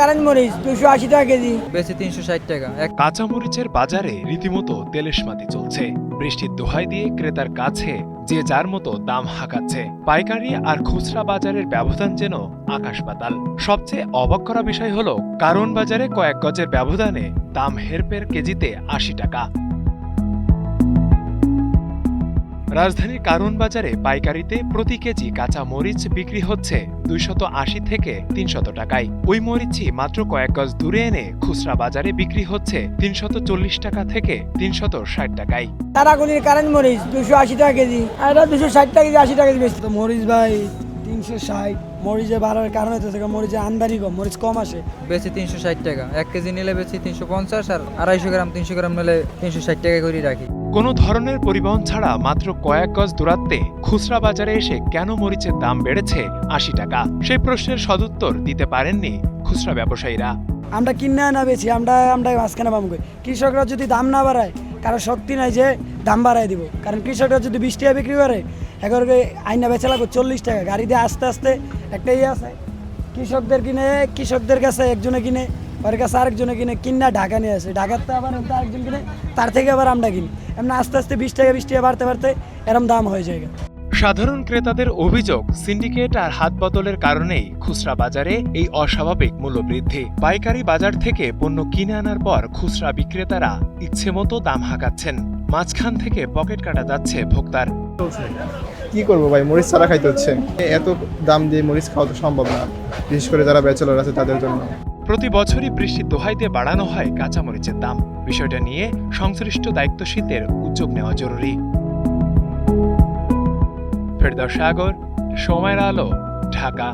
Current মরিচ 280 টাকা KG, বেশি 360 টাকা। কাঁচামরিচের বাজারে রীতিমতো তেলেশমাতি চলছে। বৃষ্টির দোহাই দিয়ে ক্রেতার কাছে যে যার মতো দাম হাঁকাচ্ছে। পাইকারি আর খুচরা বাজারের ব্যবধান যেন আকাশ পাতাল। সবচেয়ে অবাক করা বিষয় হলো কারণ বাজারে কয়েক গজের ব্যবধানে দাম হেরফের কেজিতে 80 টাকা। রাজধানীর কারণ বাজারে পাইকারিতে প্রতি কেজি কাঁচা মরিচ বিক্রি হচ্ছে 280 থেকে 300 টাকায়। ওই মরিচই মাত্র কয়েক গজ দূরে এনে খুচরা বাজারে বিক্রি হচ্ছে 340 টাকা থেকে 360 টাকায়। তারাগুলির কারেন্ট মরিচ 280 টাকা কেজি, আর এটা 260 টাকা কেজি, 80 টাকা কেজি বেশি। তো মরিচ ভাই 360, মরিচে বাড়ার কারণ হচ্ছে মরিচে আমদানি কম, মরিচ কম আসে। বেশি 360 টাকা, 1 কেজি নিলে বেশি 350, আর 250 গ্রাম 300 গ্রাম নিলে 360 টাকা করে রাখি। কোনো ধরনের পরিবহন ছাড়া মাত্র কয়েক গজ দূরত্বে খুচরা বাজারে এসে কেন মরিচের দাম বেড়েছে 80 টাকা, সেই প্রশ্নের সদুত্তর দিতে পারেননি খুচরা ব্যবসায়ীরা। আমরা কিনে না বেছি, আমরা মাঝখানে পাম করি। কৃষকরা যদি দাম না বাড়ায়, কারো শক্তি নাই যে দাম বাড়ায় দিব। কারণ কৃষকরা যদি 20 টাকা বিক্রি করে, এগারোকে আইনা বেচা লাগবে 40 টাকা। গাড়ি দিয়ে আস্তে আস্তে একটা আছে, কৃষকদের কাছে একজনে কিনে, ওর কাছে আরেকজনে কিনে ঢাকা নিয়ে আসে, ঢাকাতে আবার আরেকজন কিনে, তার থেকে আবার আমরা কিনি। এমন আস্তে আস্তে 20 টাকা বাড়তে বাড়তে এরম দাম হয়ে যায়। সাধারণ ক্রেতাদের অভিযোগ, সিন্ডিকেট আর হাত বদলের কারণেই খুচরা বাজারে এই অস্বাভাবিক মূল্যবৃদ্ধি। পাইকারি বাজার থেকে পণ্য কিনে আনার পর খুচরা বিক্রেতারা ইচ্ছেমতো দাম হাঁকাচ্ছেন। মাঝখান থেকে পকেট কাটা যাচ্ছে ভোক্তার। কি করবো ভাই, মরিচ ছাড়া খাইতে হচ্ছে। এত দাম দিয়ে মরিচ খাওয়া তো সম্ভব না, বিশেষ করে যারা ব্যাচেলর আছে তাদের জন্য। প্রতি বছরই বৃষ্টির দোহাই দিয়ে বাড়ানো হয় কাঁচামরিচের দাম। বিষয়টা নিয়ে সংশ্লিষ্ট দায়িত্বশীলদের উদ্যোগ নেওয়া জরুরি। ফেরদৌস সাগর, সময়ের আলো, ঢাকা।